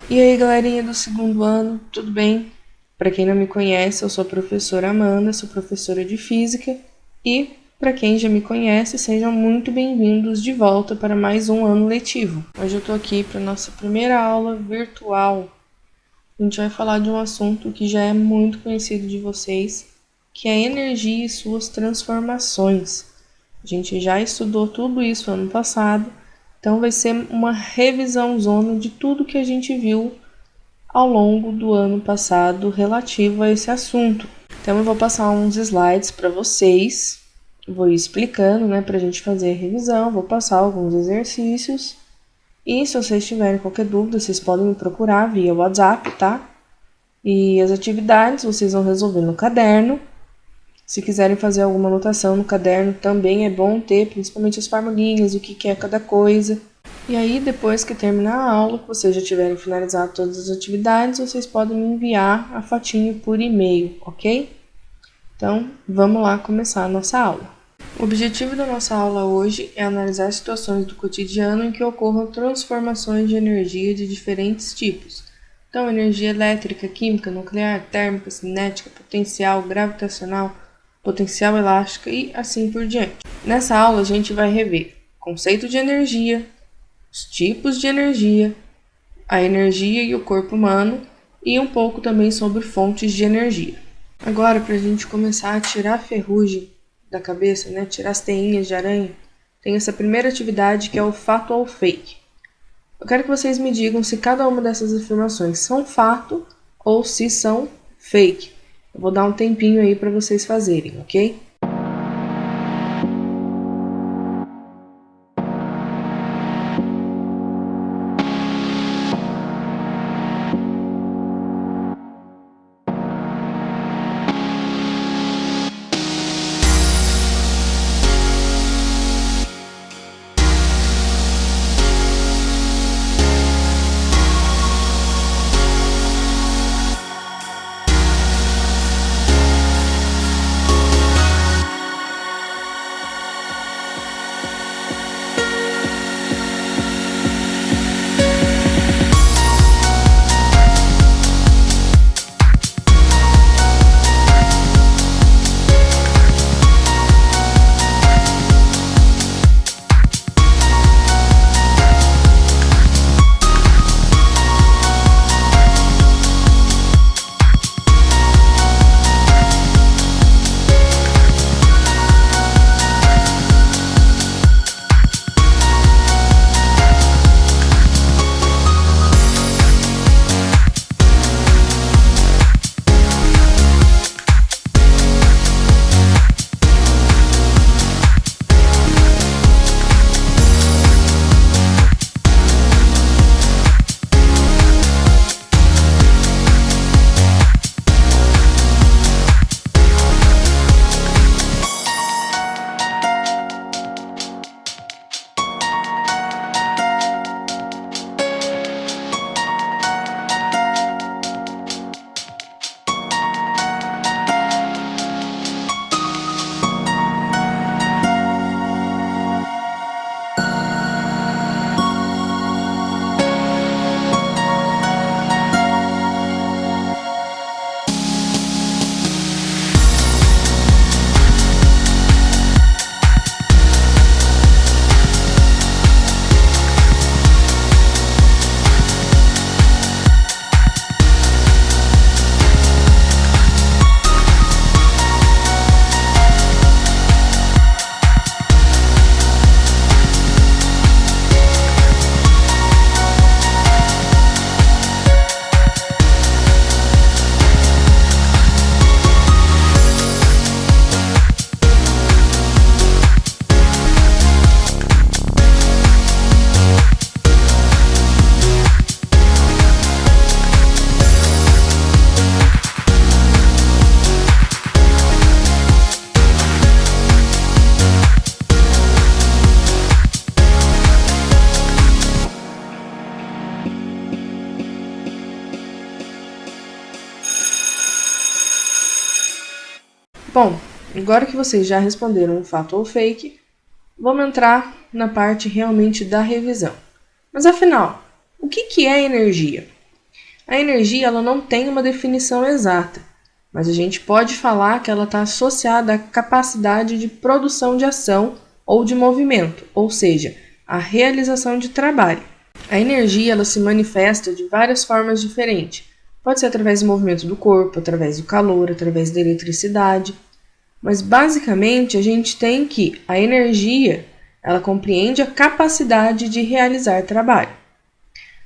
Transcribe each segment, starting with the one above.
E aí, galerinha do segundo ano, tudo bem? Para quem não me conhece, eu sou a professora Amanda, sou professora de Física e, para quem já me conhece, sejam muito bem-vindos de volta para mais um ano letivo. Hoje eu estou aqui para nossa primeira aula virtual. A gente vai falar de um assunto que já é muito conhecido de vocês, que é a energia e suas transformações. A gente já estudou tudo isso ano passado, então vai ser uma revisãozona de tudo que a gente viu ao longo do ano passado relativo a esse assunto. Então eu vou passar uns slides para vocês, vou ir explicando, para a gente fazer a revisão, vou passar alguns exercícios e se vocês tiverem qualquer dúvida, vocês podem me procurar via WhatsApp, tá? E as atividades vocês vão resolver no caderno. Se quiserem fazer alguma anotação no caderno, também é bom ter, principalmente as formulinhas, o que é cada coisa. E aí, depois que terminar a aula, que vocês já tiverem finalizado todas as atividades, vocês podem me enviar a fotinho por e-mail, ok? Então, vamos lá começar a nossa aula. O objetivo da nossa aula hoje é analisar situações do cotidiano em que ocorram transformações de energia de diferentes tipos. Então, energia elétrica, química, nuclear, térmica, cinética, potencial, gravitacional, potencial elástica e assim por diante. Nessa aula a gente vai rever conceito de energia, os tipos de energia, a energia e o corpo humano e um pouco também sobre fontes de energia. Agora, para a gente começar a tirar a ferrugem da cabeça, tirar as teinhas de aranha, tem essa primeira atividade que é o fato ou fake. Eu quero que vocês me digam se cada uma dessas afirmações são fato ou se são fake. Eu vou dar um tempinho aí para vocês fazerem, ok? Bom, agora que vocês já responderam o fato ou fake, vamos entrar na parte realmente da revisão. Mas afinal, o que é energia? A energia ela não tem uma definição exata, mas a gente pode falar que ela está associada à capacidade de produção de ação ou de movimento, ou seja, a realização de trabalho. A energia ela se manifesta de várias formas diferentes. Pode ser através do movimento do corpo, através do calor, através da eletricidade. Mas basicamente a gente tem que a energia ela compreende a capacidade de realizar trabalho.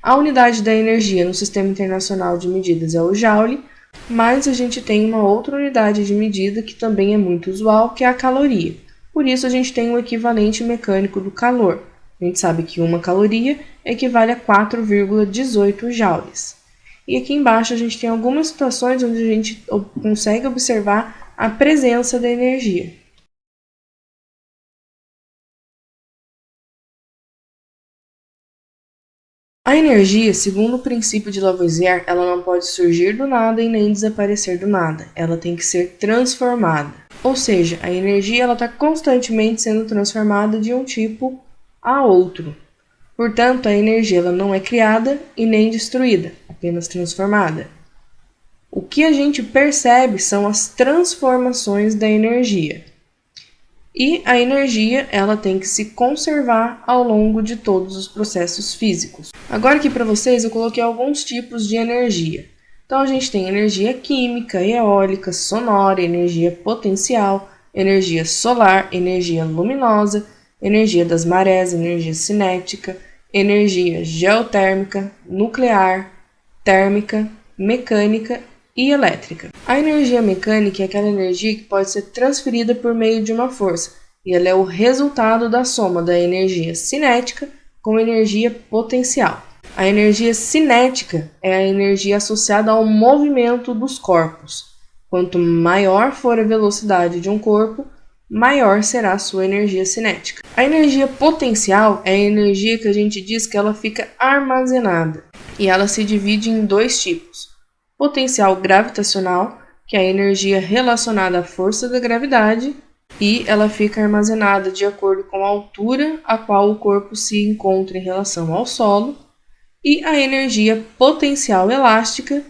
A unidade da energia no Sistema Internacional de Medidas é o Joule, mas a gente tem uma outra unidade de medida que também é muito usual, que é a caloria. Por isso a gente tem o equivalente mecânico do calor. A gente sabe que uma caloria equivale a 4,18 joules. E aqui embaixo a gente tem algumas situações onde a gente consegue observar a presença da energia. A energia, segundo o princípio de Lavoisier, ela não pode surgir do nada e nem desaparecer do nada. Ela tem que ser transformada. Ou seja, a energia está constantemente sendo transformada de um tipo a outro. Portanto, a energia ela não é criada e nem destruída, apenas transformada. O que a gente percebe são as transformações da energia. E a energia ela tem que se conservar ao longo de todos os processos físicos. Agora aqui para vocês eu coloquei alguns tipos de energia. Então a gente tem energia química, eólica, sonora, energia potencial, energia solar, energia luminosa, energia das marés, energia cinética, energia geotérmica, nuclear, térmica, mecânica e elétrica. A energia mecânica é aquela energia que pode ser transferida por meio de uma força, e ela é o resultado da soma da energia cinética com energia potencial. A energia cinética é a energia associada ao movimento dos corpos. Quanto maior for a velocidade de um corpo, maior será a sua energia cinética. A energia potencial é a energia que a gente diz que ela fica armazenada, e ela se divide em dois tipos. Potencial gravitacional, que é a energia relacionada à força da gravidade, e ela fica armazenada de acordo com a altura a qual o corpo se encontra em relação ao solo, e a energia potencial elástica,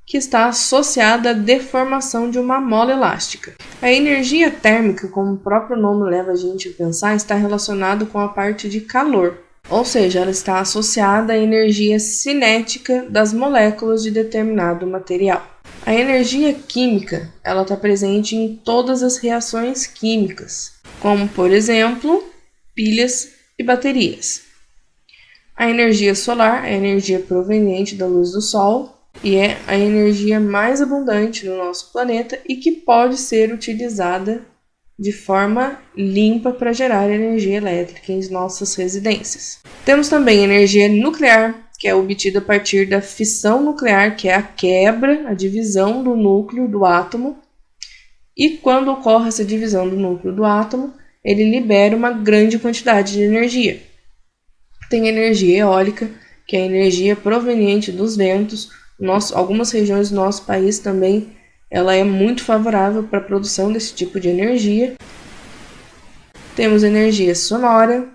que está associada à deformação de uma mola elástica. A energia térmica, como o próprio nome leva a gente a pensar, está relacionada com a parte de calor. Ou seja, ela está associada à energia cinética das moléculas de determinado material. A energia química ela está presente em todas as reações químicas, como, por exemplo, pilhas e baterias. A energia solar é a energia proveniente da luz do Sol e é a energia mais abundante no nosso planeta e que pode ser utilizada de forma limpa para gerar energia elétrica em nossas residências. Temos também energia nuclear, que é obtida a partir da fissão nuclear, que é a quebra, a divisão do núcleo do átomo. E quando ocorre essa divisão do núcleo do átomo, ele libera uma grande quantidade de energia. Tem energia eólica, que é a energia proveniente dos ventos. Algumas regiões do nosso país também ela é muito favorável para a produção desse tipo de energia. Temos energia sonora,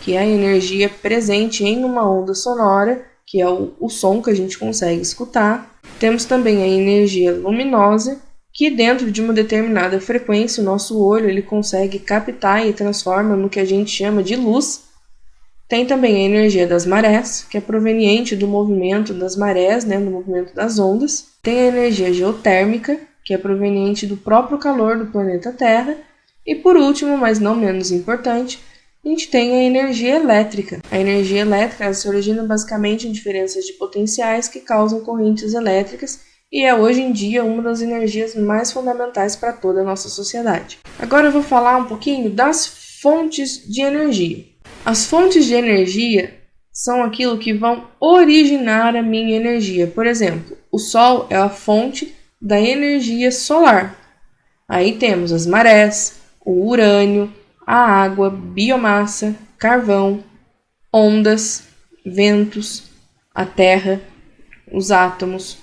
que é a energia presente em uma onda sonora, que é o som que a gente consegue escutar. Temos também a energia luminosa, que dentro de uma determinada frequência, o nosso olho ele consegue captar e transforma no que a gente chama de luz. Tem também a energia das marés, que é proveniente do movimento das marés, do movimento das ondas. Tem a energia geotérmica, que é proveniente do próprio calor do planeta Terra. E por último, mas não menos importante, a gente tem a energia elétrica. A energia elétrica se origina basicamente em diferenças de potenciais que causam correntes elétricas e é hoje em dia uma das energias mais fundamentais para toda a nossa sociedade. Agora eu vou falar um pouquinho das fontes de energia. As fontes de energia são aquilo que vão originar a minha energia. Por exemplo, o Sol é a fonte da energia solar. Aí temos as marés, o urânio, a água, biomassa, carvão, ondas, ventos, a terra, os átomos,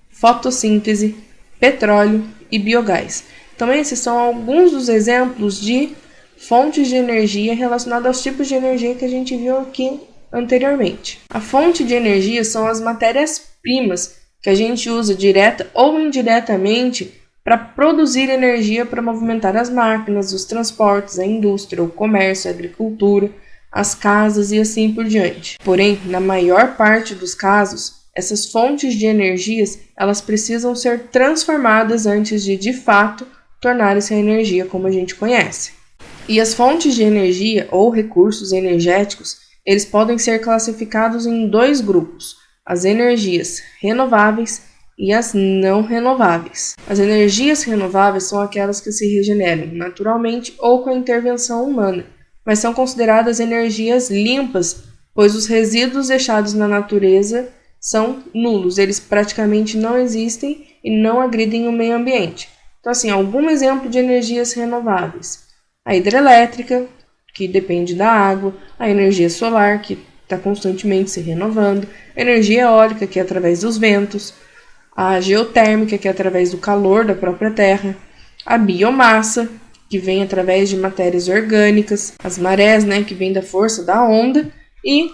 fotossíntese, petróleo e biogás. Então esses são alguns dos exemplos de fontes de energia relacionadas aos tipos de energia que a gente viu aqui anteriormente. A fonte de energia são as matérias-primas que a gente usa direta ou indiretamente para produzir energia para movimentar as máquinas, os transportes, a indústria, o comércio, a agricultura, as casas e assim por diante. Porém, na maior parte dos casos, essas fontes de energias elas precisam ser transformadas antes de fato, tornarem-se a energia como a gente conhece. E as fontes de energia ou recursos energéticos, eles podem ser classificados em dois grupos, as energias renováveis e as não renováveis. As energias renováveis são aquelas que se regeneram naturalmente ou com a intervenção humana, mas são consideradas energias limpas, pois os resíduos deixados na natureza são nulos, eles praticamente não existem e não agridem o meio ambiente. Então, assim, algum exemplo de energias renováveis. A hidrelétrica, que depende da água, a energia solar, que está constantemente se renovando, a energia eólica, que é através dos ventos, a geotérmica, que é através do calor da própria terra, a biomassa, que vem através de matérias orgânicas, as marés, que vem da força da onda, e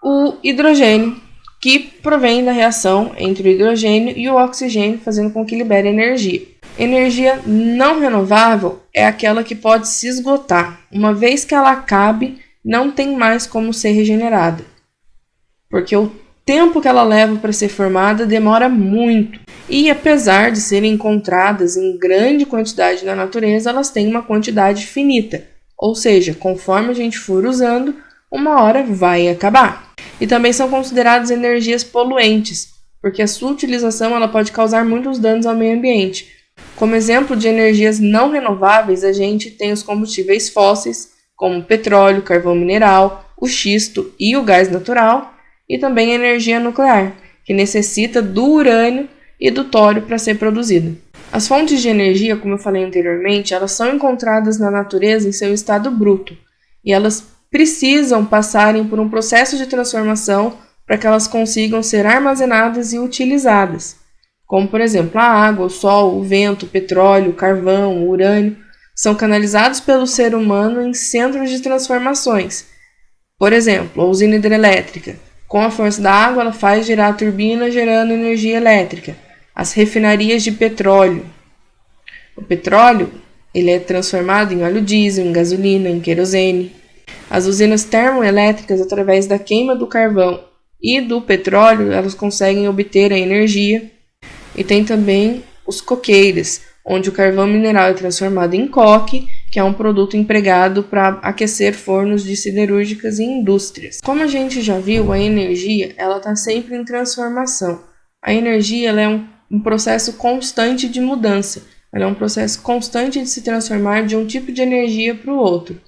o hidrogênio, que provém da reação entre o hidrogênio e o oxigênio, fazendo com que libere energia. Energia não renovável é aquela que pode se esgotar. Uma vez que ela acabe, não tem mais como ser regenerada, porque o tempo que ela leva para ser formada demora muito. E apesar de serem encontradas em grande quantidade na natureza, elas têm uma quantidade finita, ou seja, conforme a gente for usando, uma hora vai acabar. E também são consideradas energias poluentes, porque a sua utilização ela pode causar muitos danos ao meio ambiente. Como exemplo de energias não renováveis, a gente tem os combustíveis fósseis, como o petróleo, carvão mineral, o xisto e o gás natural, e também a energia nuclear, que necessita do urânio e do tório para ser produzida. As fontes de energia, como eu falei anteriormente, elas são encontradas na natureza em seu estado bruto, e elas precisam passarem por um processo de transformação para que elas consigam ser armazenadas e utilizadas. Como, por exemplo, a água, o sol, o vento, o petróleo, o carvão, o urânio, são canalizados pelo ser humano em centros de transformações. Por exemplo, a usina hidrelétrica. Com a força da água, ela faz girar a turbina, gerando energia elétrica. As refinarias de petróleo. O petróleo ele é transformado em óleo diesel, em gasolina, em querosene. As usinas termoelétricas, através da queima do carvão e do petróleo, elas conseguem obter a energia. E tem também os coqueiros, onde o carvão mineral é transformado em coque, que é um produto empregado para aquecer fornos de siderúrgicas e indústrias. Como a gente já viu, a energia ela está sempre em transformação. A energia ela é um processo constante de mudança. Ela é um processo constante de se transformar de um tipo de energia para o outro.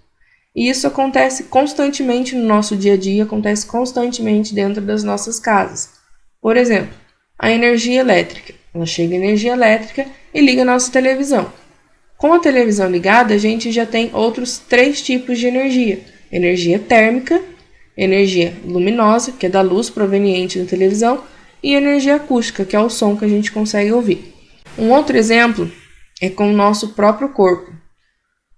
E isso acontece constantemente no nosso dia a dia, acontece constantemente dentro das nossas casas. Por exemplo, a energia elétrica. Ela chega a energia elétrica e liga a nossa televisão. Com a televisão ligada, a gente já tem outros 3 tipos de energia. Energia térmica, energia luminosa, que é da luz proveniente da televisão, e energia acústica, que é o som que a gente consegue ouvir. Um outro exemplo é com o nosso próprio corpo.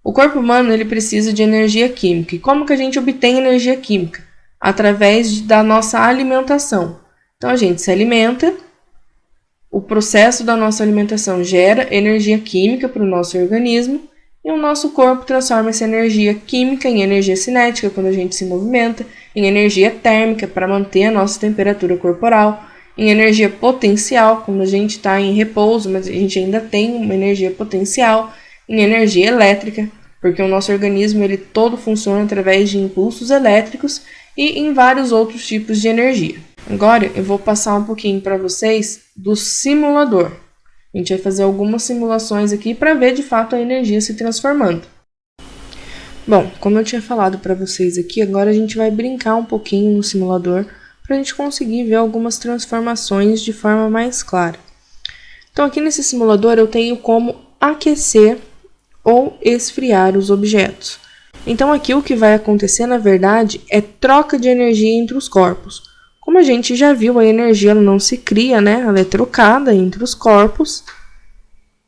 O corpo humano ele precisa de energia química. E como que a gente obtém energia química? Através da nossa alimentação. Então a gente se alimenta, o processo da nossa alimentação gera energia química para o nosso organismo e o nosso corpo transforma essa energia química em energia cinética quando a gente se movimenta, em energia térmica para manter a nossa temperatura corporal, em energia potencial quando a gente está em repouso, mas a gente ainda tem uma energia potencial, em energia elétrica, porque o nosso organismo ele todo funciona através de impulsos elétricos e em vários outros tipos de energia. Agora eu vou passar um pouquinho para vocês do simulador. A gente vai fazer algumas simulações aqui para ver de fato a energia se transformando. Bom, como eu tinha falado para vocês aqui, agora a gente vai brincar um pouquinho no simulador para a gente conseguir ver algumas transformações de forma mais clara. Então aqui nesse simulador eu tenho como aquecer ou esfriar os objetos. Então aqui o que vai acontecer na verdade é troca de energia entre os corpos. Como a gente já viu, a energia ela não se cria, ela é trocada entre os corpos.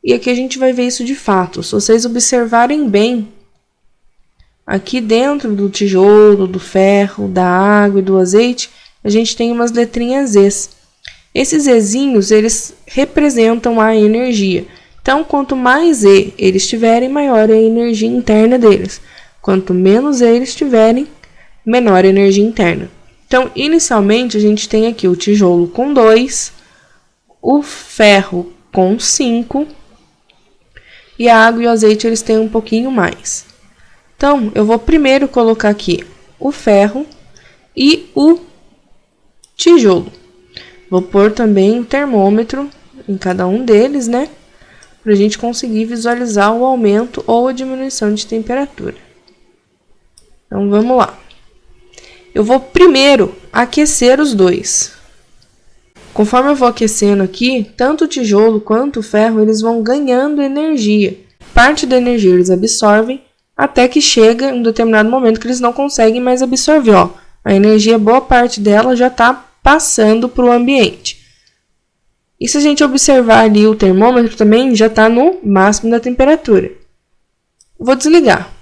E aqui a gente vai ver isso de fato. Se vocês observarem bem, aqui dentro do tijolo, do ferro, da água e do azeite, a gente tem umas letrinhas Zs. Esses Zzinhos, eles representam a energia. Então, quanto mais Z eles tiverem, maior é a energia interna deles. Quanto menos Z eles tiverem, menor a energia interna. Então, inicialmente, a gente tem aqui o tijolo com 2, o ferro com 5, e a água e o azeite eles têm um pouquinho mais. Então, eu vou primeiro colocar aqui o ferro e o tijolo. Vou pôr também um termômetro em cada um deles, né? Para a gente conseguir visualizar o aumento ou a diminuição de temperatura. Então, vamos lá. Eu vou primeiro aquecer os dois. Conforme eu vou aquecendo aqui, tanto o tijolo quanto o ferro, eles vão ganhando energia. Parte da energia eles absorvem, até que chega um determinado momento que eles não conseguem mais absorver. Ó, a energia, boa parte dela já está passando para o ambiente. E se a gente observar ali o termômetro também, já está no máximo da temperatura. Vou desligar.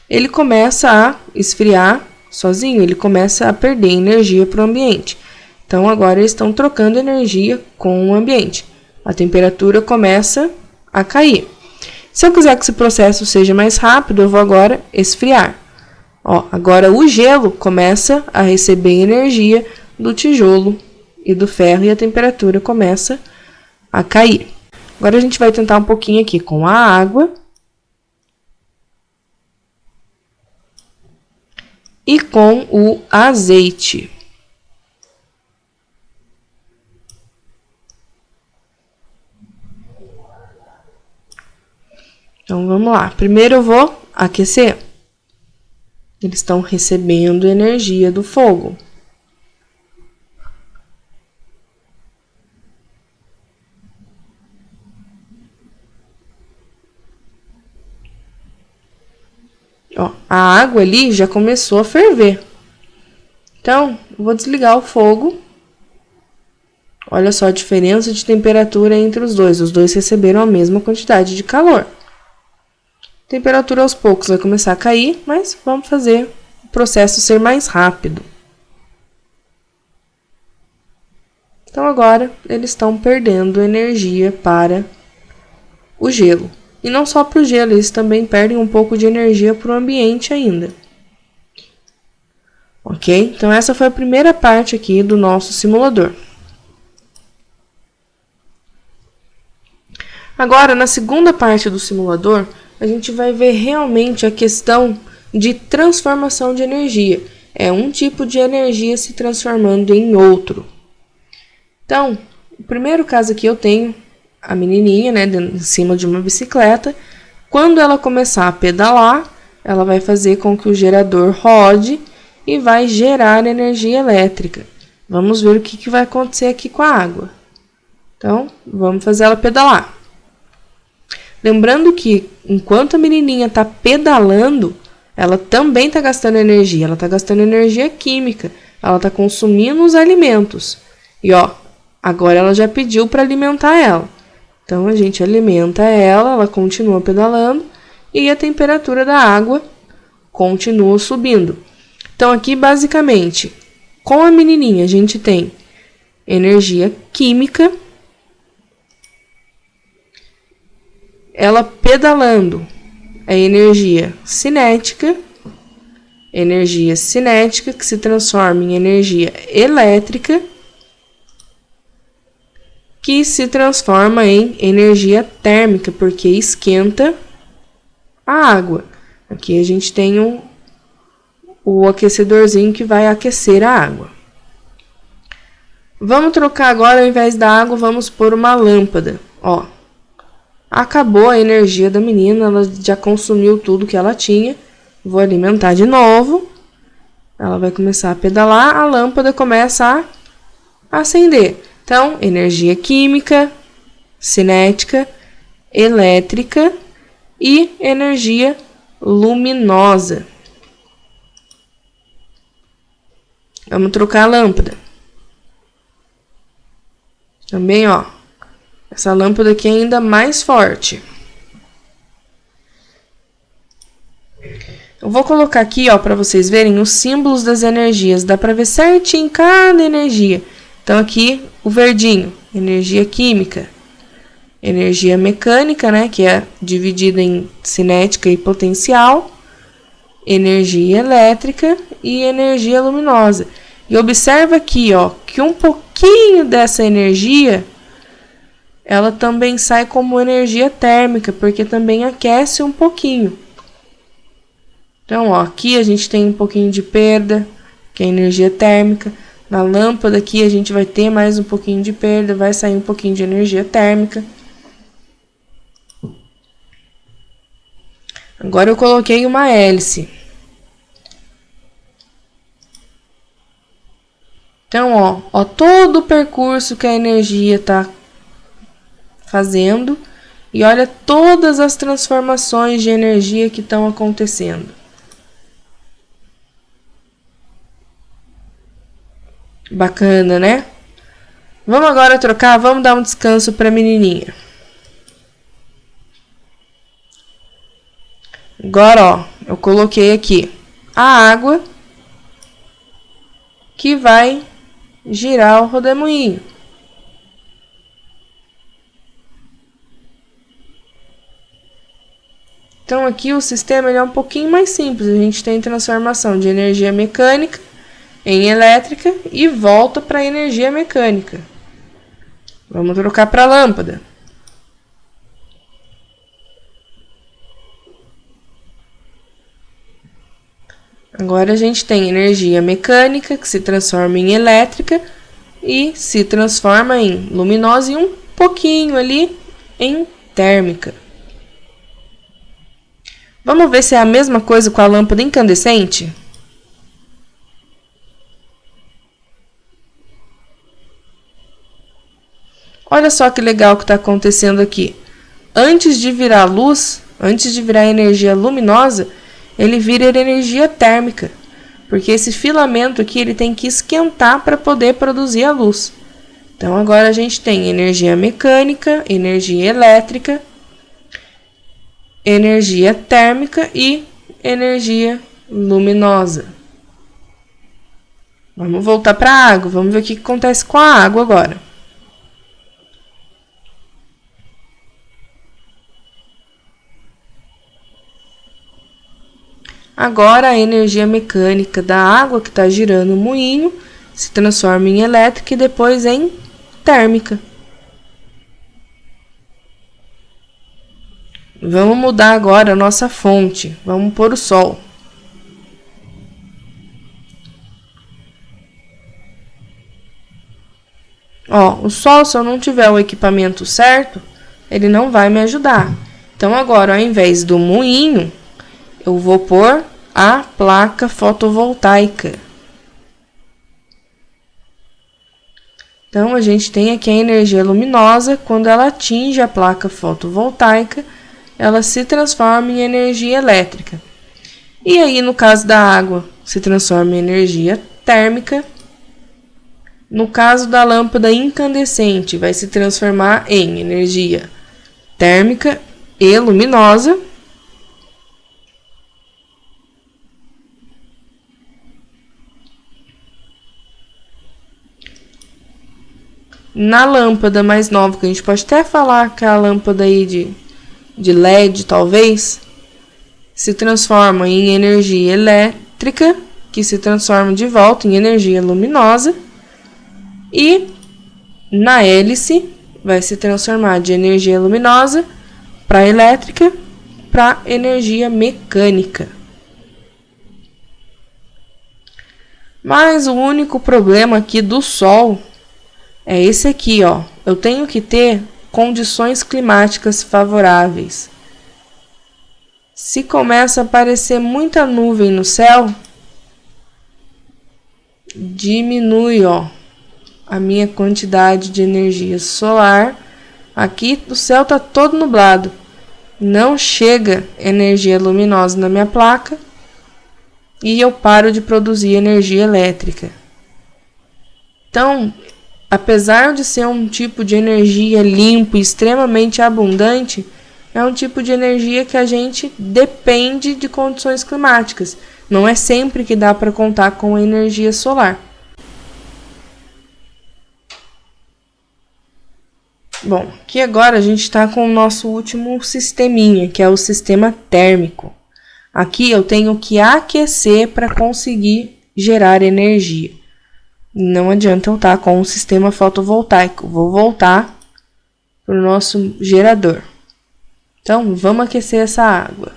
Ele começa a esfriar sozinho, ele começa a perder energia para o ambiente. Então, agora eles estão trocando energia com o ambiente. A temperatura começa a cair. Se eu quiser que esse processo seja mais rápido, eu vou agora esfriar. Ó, agora o gelo começa a receber energia do tijolo e do ferro e a temperatura começa a cair. Agora a gente vai tentar um pouquinho aqui com a água e com o azeite. Então, vamos lá. Primeiro eu vou aquecer. Eles estão recebendo energia do fogo. Ó, a água ali já começou a ferver. Então, eu vou desligar o fogo. Olha só a diferença de temperatura entre os dois. Os dois receberam a mesma quantidade de calor. A temperatura aos poucos vai começar a cair, mas vamos fazer o processo ser mais rápido. Então, agora, eles estão perdendo energia para o gelo. E não só para o gelo, eles também perdem um pouco de energia para o ambiente ainda. Ok? Então, essa foi a primeira parte aqui do nosso simulador. Agora, na segunda parte do simulador, a gente vai ver realmente a questão de transformação de energia. É um tipo de energia se transformando em outro. Então, o primeiro caso aqui eu tenho a menininha, né, em cima de uma bicicleta. Quando ela começar a pedalar, ela vai fazer com que o gerador rode e vai gerar energia elétrica. Vamos ver o que vai acontecer aqui com a água. Então, vamos fazer ela pedalar. Lembrando que, enquanto a menininha está pedalando, ela também está gastando energia. Ela está gastando energia química. Ela está consumindo os alimentos. E, ó, agora ela já pediu para alimentar ela. Então, a gente alimenta ela, ela continua pedalando e a temperatura da água continua subindo. Então, aqui, basicamente, com a menininha, a gente tem energia química. Ela pedalando é energia cinética que se transforma em energia elétrica, que se transforma em energia térmica, porque esquenta a água. Aqui a gente tem o aquecedorzinho que vai aquecer a água. Vamos trocar agora, ao invés da água, vamos pôr uma lâmpada. Ó, acabou a energia da menina, ela já consumiu tudo que ela tinha. Vou alimentar de novo. Ela vai começar a pedalar, a lâmpada começa a acender. Então, energia química, cinética, elétrica e energia luminosa. Vamos trocar a lâmpada. Também, ó, essa lâmpada aqui é ainda mais forte. Eu vou colocar aqui, ó, para vocês verem os símbolos das energias. Dá para ver certinho cada energia. Então aqui o verdinho, energia química, energia mecânica, né, que é dividida em cinética e potencial, energia elétrica e energia luminosa. E observa aqui, ó, que um pouquinho dessa energia ela também sai como energia térmica, porque também aquece um pouquinho. Então, ó, aqui a gente tem um pouquinho de perda, que é energia térmica. Na lâmpada aqui a gente vai ter mais um pouquinho de perda, vai sair um pouquinho de energia térmica. Agora eu coloquei uma hélice. Então, ó todo o percurso que a energia está fazendo e olha todas as transformações de energia que estão acontecendo. Bacana, né? Vamos agora trocar, vamos dar um descanso para a menininha. Agora, ó, eu coloquei aqui a água que vai girar o rodemoinho. Então aqui o sistema ele é um pouquinho mais simples. A gente tem transformação de energia mecânica em elétrica e volta para energia mecânica. Vamos trocar para a lâmpada. Agora a gente tem energia mecânica que se transforma em elétrica e se transforma em luminosa e um pouquinho ali em térmica. Vamos ver se é a mesma coisa com a lâmpada incandescente? Olha só que legal que está acontecendo aqui. Antes de virar luz, antes de virar energia luminosa, ele vira energia térmica. Porque esse filamento aqui ele tem que esquentar para poder produzir a luz. Então agora a gente tem energia mecânica, energia elétrica, energia térmica e energia luminosa. Vamos voltar para a água, vamos ver o que acontece com a água agora. Agora a energia mecânica da água que está girando o moinho se transforma em elétrica e depois em térmica. Vamos mudar agora a nossa fonte. Vamos pôr o sol. Ó, o sol, se eu não tiver o equipamento certo, ele não vai me ajudar. Então agora, ao invés do moinho, eu vou pôr a placa fotovoltaica. Então, a gente tem aqui a energia luminosa. Quando ela atinge a placa fotovoltaica, ela se transforma em energia elétrica. E aí, no caso da água, se transforma em energia térmica. No caso da lâmpada incandescente, vai se transformar em energia térmica e luminosa. Na lâmpada mais nova, que a gente pode até falar que é a lâmpada aí de LED, talvez, se transforma em energia elétrica, que se transforma de volta em energia luminosa. E na hélice, vai se transformar de energia luminosa para elétrica para energia mecânica. Mas o único problema aqui do Sol é esse aqui, ó. Eu tenho que ter condições climáticas favoráveis. Se começa a aparecer muita nuvem no céu, diminui, ó, a minha quantidade de energia solar. Aqui o céu tá todo nublado. Não chega energia luminosa na minha placa e eu paro de produzir energia elétrica. Então, apesar de ser um tipo de energia limpo e extremamente abundante, é um tipo de energia que a gente depende de condições climáticas. Não é sempre que dá para contar com a energia solar. Bom, aqui agora a gente está com o nosso último sisteminha, que é o sistema térmico. Aqui eu tenho que aquecer para conseguir gerar energia. Não adianta eu estar com o sistema fotovoltaico. Vou voltar para o nosso gerador. Então, vamos aquecer essa água.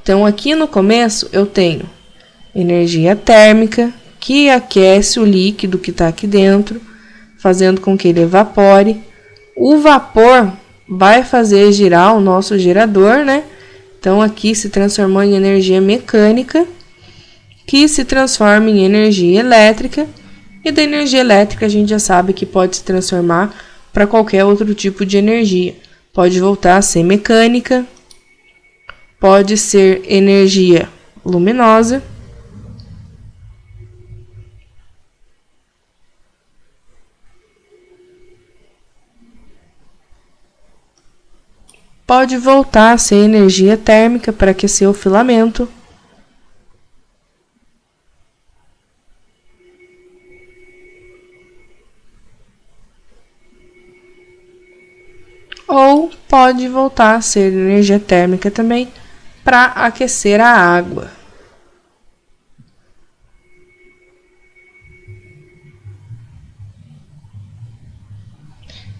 Então aqui no começo eu tenho energia térmica, que aquece o líquido que está aqui dentro, fazendo com que ele evapore. O vapor vai fazer girar o nosso gerador, né? Então, aqui se transformou em energia mecânica, que se transforma em energia elétrica. E da energia elétrica a gente já sabe que pode se transformar para qualquer outro tipo de energia. Pode voltar a ser mecânica, pode ser energia luminosa, pode voltar a ser energia térmica para aquecer o filamento, ou pode voltar a ser energia térmica também para aquecer a água.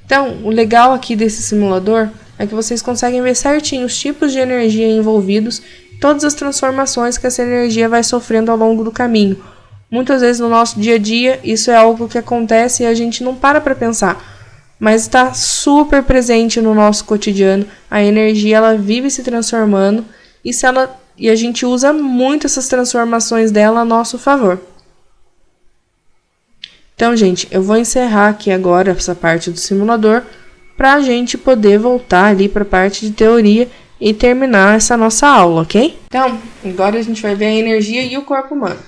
Então, o legal aqui desse simulador é que vocês conseguem ver certinho os tipos de energia envolvidos e todas as transformações que essa energia vai sofrendo ao longo do caminho. Muitas vezes no nosso dia a dia isso é algo que acontece e a gente não para pensar, mas está super presente no nosso cotidiano. A energia ela vive se transformando e a gente usa muito essas transformações dela a nosso favor. Então, gente, eu vou encerrar aqui agora essa parte do simulador para a gente poder voltar ali para a parte de teoria e terminar essa nossa aula, ok? Então, agora a gente vai ver a energia e o corpo humano.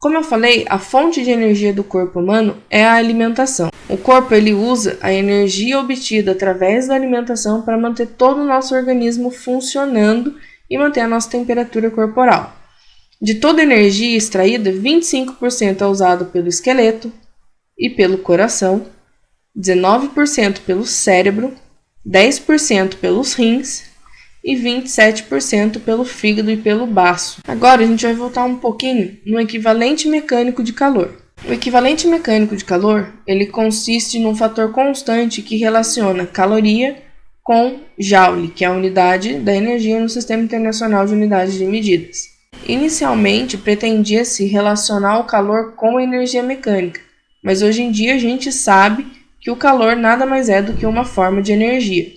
Como eu falei, a fonte de energia do corpo humano é a alimentação. O corpo ele usa a energia obtida através da alimentação para manter todo o nosso organismo funcionando e manter a nossa temperatura corporal. De toda a energia extraída, 25% é usado pelo esqueleto e pelo coração, 19% pelo cérebro, 10% pelos rins e 27% pelo fígado e pelo baço. Agora a gente vai voltar um pouquinho no equivalente mecânico de calor. O equivalente mecânico de calor, ele consiste num fator constante que relaciona caloria com joule, que é a unidade da energia no Sistema Internacional de Unidades de Medidas. Inicialmente, pretendia-se relacionar o calor com a energia mecânica, mas hoje em dia a gente sabe que o calor nada mais é do que uma forma de energia.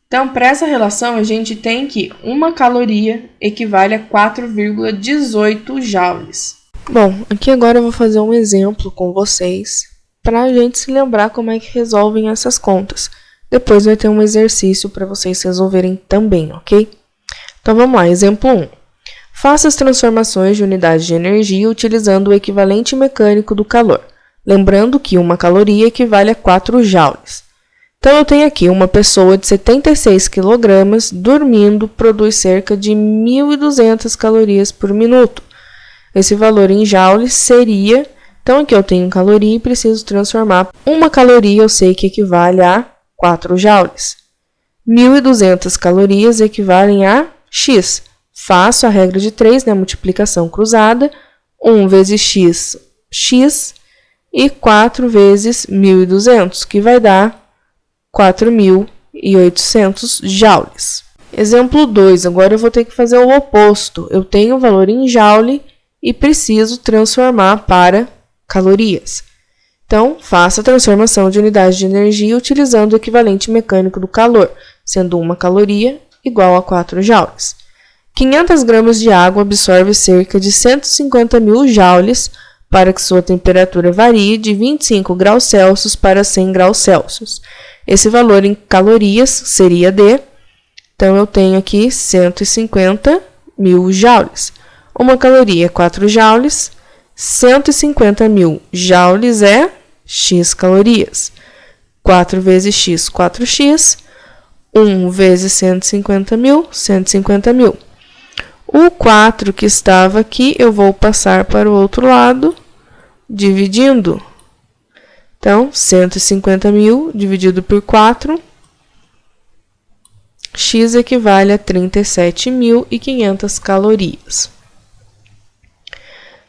Então, para essa relação, a gente tem que uma caloria equivale a 4,18 joules. Bom, aqui agora eu vou fazer um exemplo com vocês para a gente se lembrar como é que resolvem essas contas. Depois vai ter um exercício para vocês resolverem também, ok? Então vamos lá, exemplo 1. Faça as transformações de unidade de energia utilizando o equivalente mecânico do calor. Lembrando que uma caloria equivale a 4 joules. Então, eu tenho aqui uma pessoa de 76 kg dormindo produz cerca de 1.200 calorias por minuto. Esse valor em joules seria... Então, aqui eu tenho caloria e preciso transformar. Uma caloria eu sei que equivale a 4 joules. 1.200 calorias equivalem a X. Faço a regra de 3, né? Multiplicação cruzada. 1 vezes X, X. E 4 vezes 1.200, que vai dar 4.800 joules. Exemplo 2, agora eu vou ter que fazer o oposto. Eu tenho o valor em joule e preciso transformar para calorias. Então, faça a transformação de unidade de energia utilizando o equivalente mecânico do calor, sendo uma caloria igual a 4 joules. 500 gramas de água absorve cerca de 150.000 joules para que sua temperatura varie de 25 graus Celsius para 100 graus Celsius. Esse valor em calorias seria D. Então, eu tenho aqui 150.000 joules. Uma caloria é 4 joules. 150.000 joules é X calorias. 4 vezes x, 4x. 1 vezes 150 mil, 150 mil. O 4 que estava aqui, eu vou passar para o outro lado, dividindo. Então, 150 mil dividido por 4, x equivale a 37.500 calorias.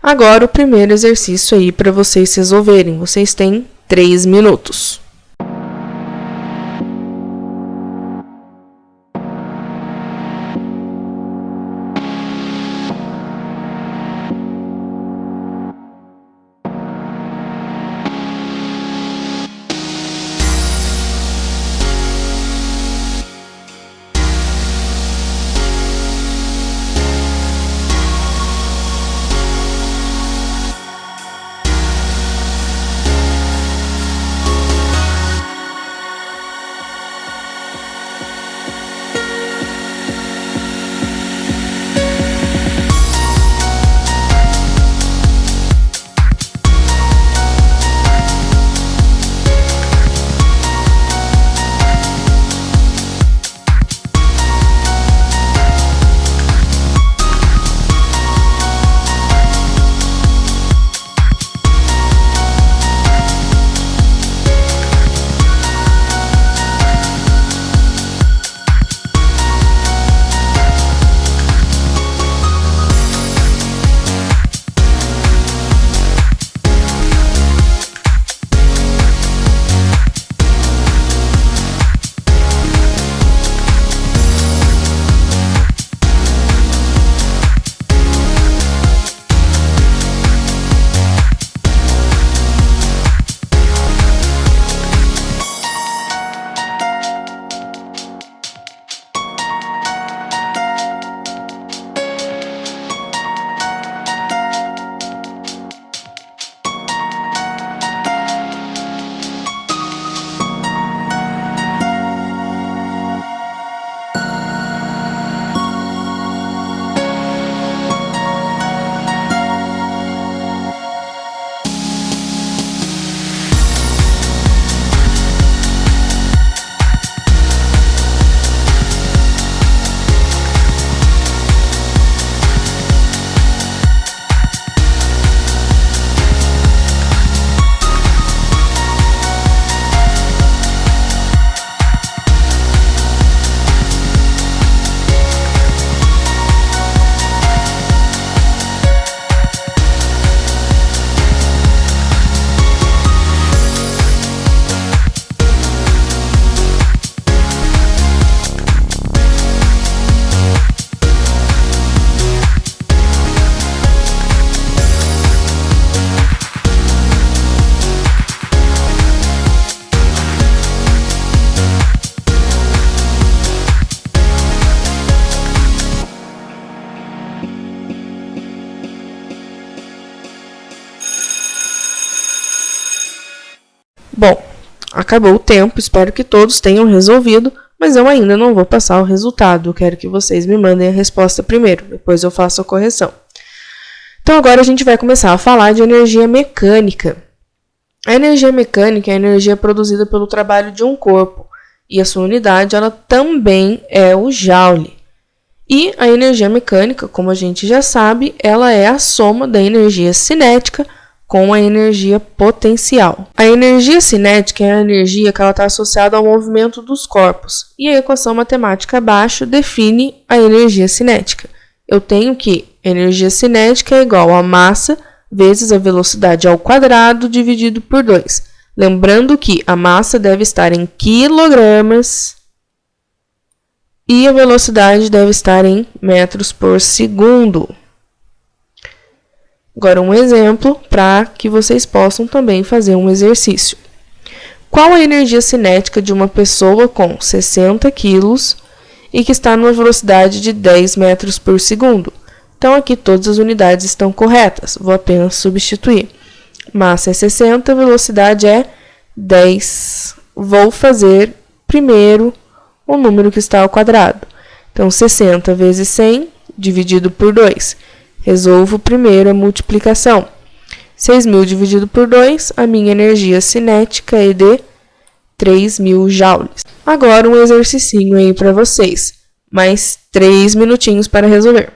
Agora, o primeiro exercício aí para vocês resolverem. Vocês têm 3 minutos. Bom, acabou o tempo, espero que todos tenham resolvido, mas eu ainda não vou passar o resultado. Eu quero que vocês me mandem a resposta primeiro, depois eu faço a correção. Então, agora a gente vai começar a falar de energia mecânica. A energia mecânica é a energia produzida pelo trabalho de um corpo, e a sua unidade ela também é o joule. E a energia mecânica, como a gente já sabe, ela é a soma da energia cinética com a energia potencial. A energia cinética é a energia que está associada ao movimento dos corpos, e a equação matemática abaixo define a energia cinética. Eu tenho que energia cinética é igual a massa vezes a velocidade ao quadrado dividido por 2. Lembrando que a massa deve estar em quilogramas e a velocidade deve estar em metros por segundo. Agora, um exemplo para que vocês possam também fazer um exercício. Qual a energia cinética de uma pessoa com 60 quilos e que está numa velocidade de 10 metros por segundo? Então, aqui todas as unidades estão corretas. Vou apenas substituir. Massa é 60, velocidade é 10. Vou fazer primeiro o número que está ao quadrado. Então, 60 vezes 100 dividido por 2. Resolvo primeiro a multiplicação. 6.000 dividido por 2, a minha energia cinética é de 3.000 joules. Agora um exercicinho aí para vocês. Mais 3 minutinhos para resolver.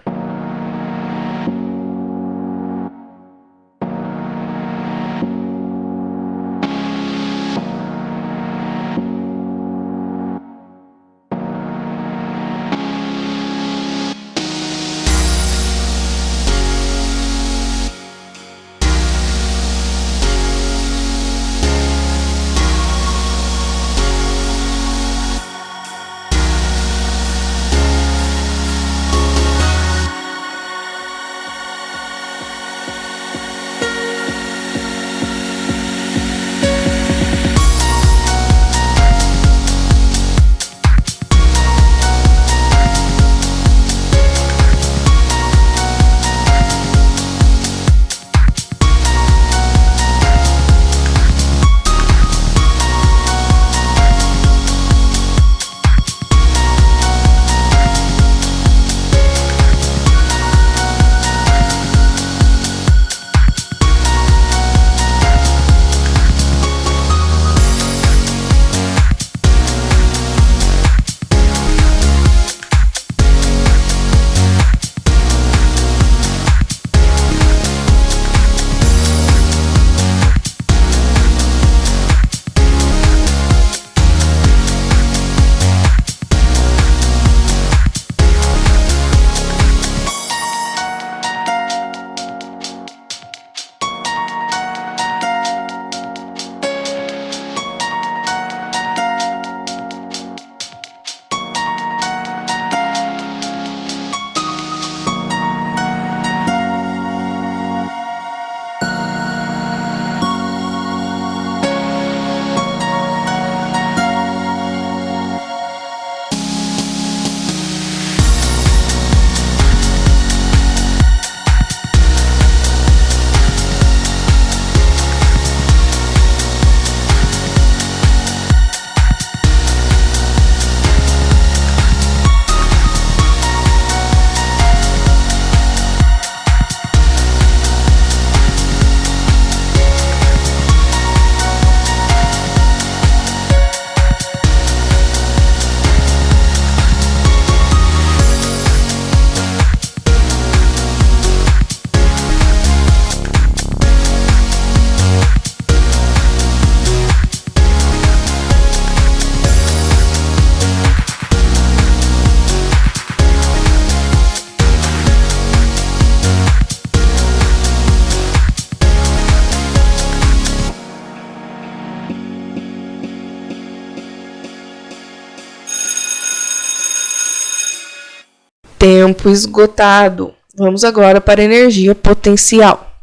Tempo esgotado. Vamos agora para a energia potencial.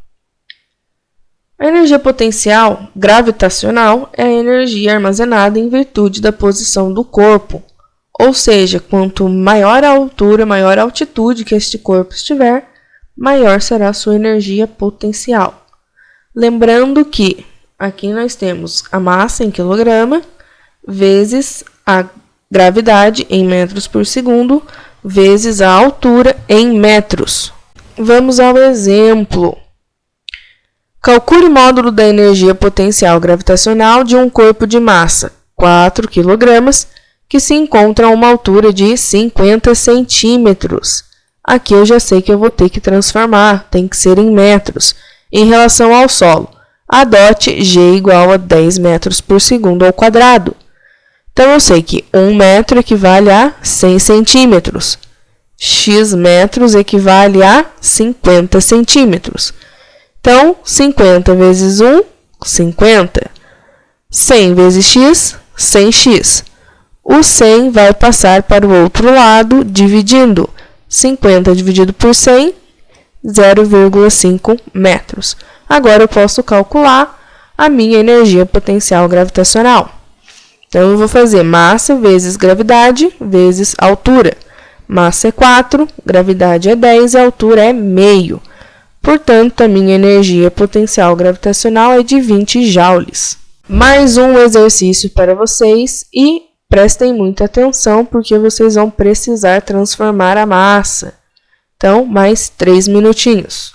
A energia potencial gravitacional é a energia armazenada em virtude da posição do corpo. Ou seja, quanto maior a altura, maior a altitude que este corpo estiver, maior será a sua energia potencial. Lembrando que aqui nós temos a massa em quilograma vezes a gravidade em metros por segundo vezes a altura em metros. Vamos ao exemplo. Calcule o módulo da energia potencial gravitacional de um corpo de massa 4 kg que se encontra a uma altura de 50 centímetros. Aqui eu já sei que eu vou ter que transformar, tem que ser em metros. Em relação ao solo, adote G igual a 10 metros por segundo ao quadrado. Então, eu sei que 1 metro equivale a 100 centímetros. X metros equivale a 50 centímetros. Então, 50 vezes 1, 50. 100 vezes x, 100x. O 100 vai passar para o outro lado, dividindo. 50 dividido por 100, 0,5 metros. Agora, eu posso calcular a minha energia potencial gravitacional. Então, eu vou fazer massa vezes gravidade vezes altura. Massa é 4, gravidade é 10 e a altura é meio. Portanto, a minha energia potencial gravitacional é de 20 joules. Mais um exercício para vocês e prestem muita atenção porque vocês vão precisar transformar a massa. Então, mais 3 minutinhos.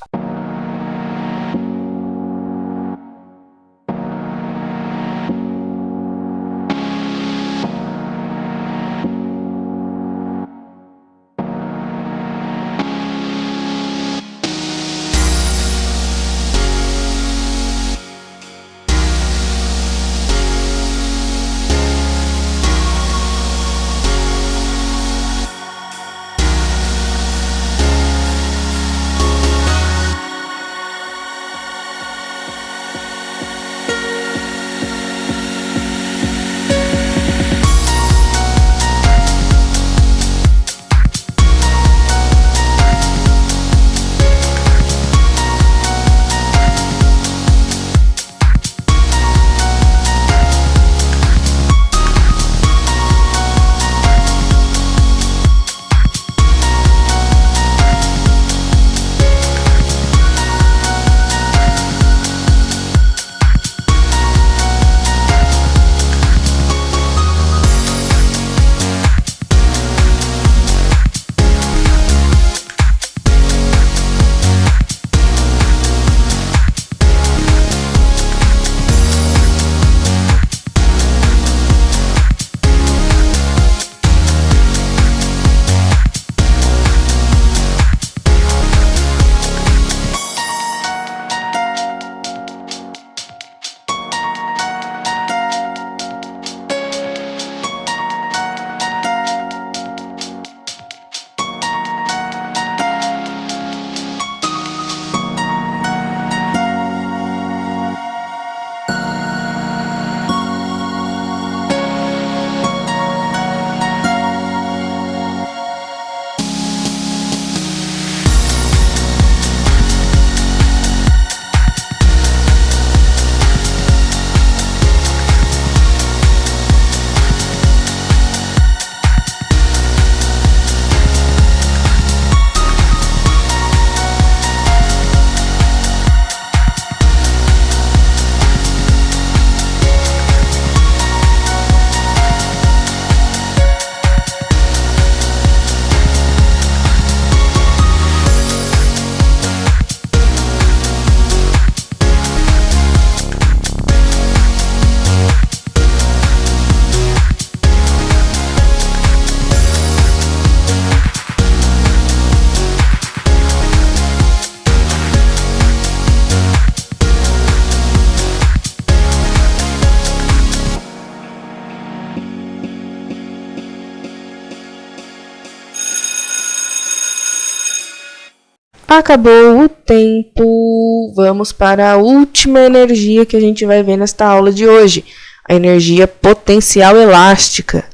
Acabou o tempo. Vamos para a última energia que a gente vai ver nesta aula de hoje. A energia potencial elástica.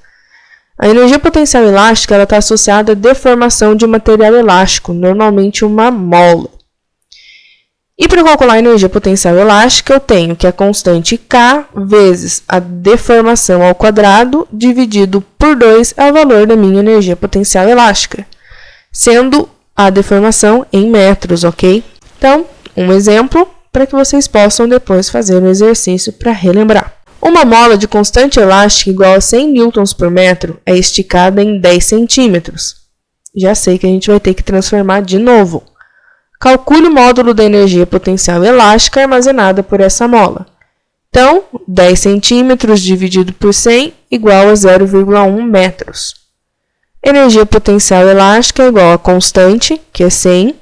A energia potencial elástica está associada à deformação de um material elástico, normalmente uma mola. E para calcular a energia potencial elástica, eu tenho que a constante K vezes a deformação ao quadrado dividido por 2 é o valor da minha energia potencial elástica, sendo a deformação em metros, ok? Então, um exemplo para que vocês possam depois fazer um exercício para relembrar. Uma mola de constante elástica igual a 100 newtons por metro é esticada em 10 centímetros. Já sei que a gente vai ter que transformar de novo. Calcule o módulo da energia potencial elástica armazenada por essa mola. Então, 10 centímetros dividido por 100 igual a 0,1 metros. Energia potencial elástica é igual a constante, que é 100,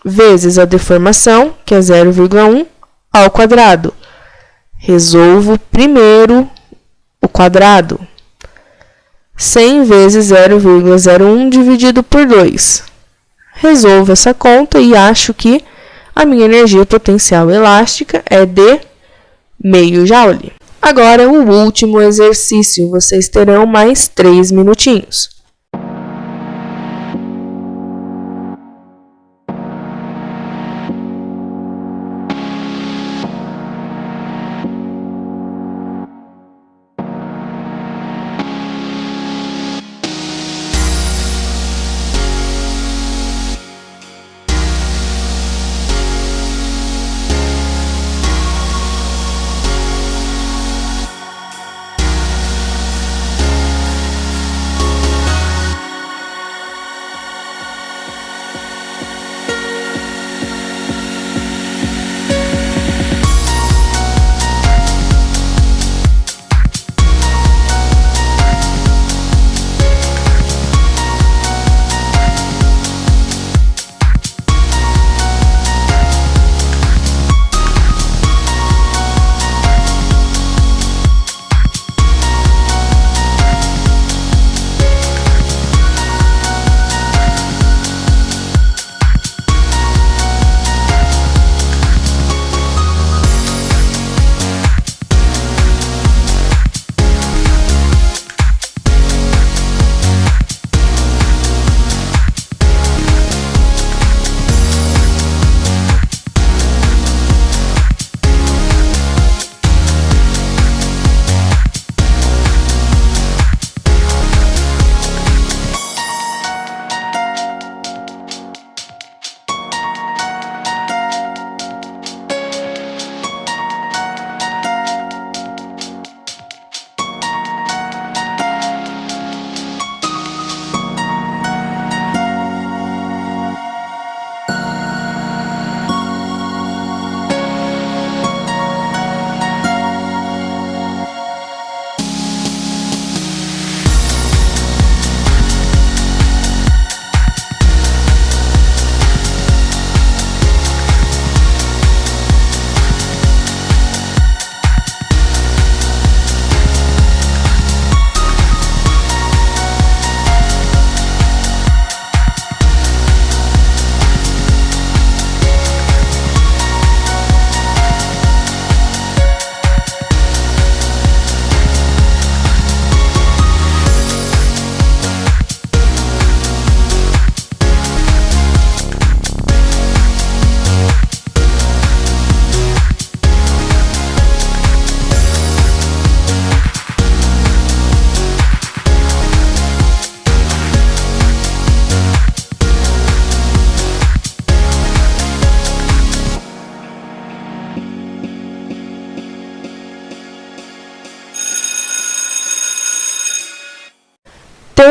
vezes a deformação, que é 0,1, ao quadrado. Resolvo primeiro o quadrado. 100 vezes 0,01 dividido por 2. Resolvo essa conta e acho que a minha energia potencial elástica é de meio joule. Agora, o último exercício. Vocês terão mais 3 minutinhos.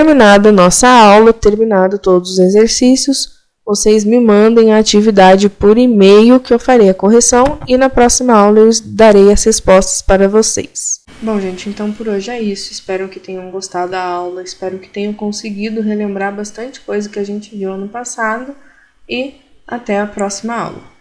Terminada a nossa aula, terminado todos os exercícios, vocês me mandem a atividade por e-mail que eu farei a correção e na próxima aula eu darei as respostas para vocês. Bom, gente, então por hoje é isso. Espero que tenham gostado da aula, espero que tenham conseguido relembrar bastante coisa que a gente viu ano passado e até a próxima aula.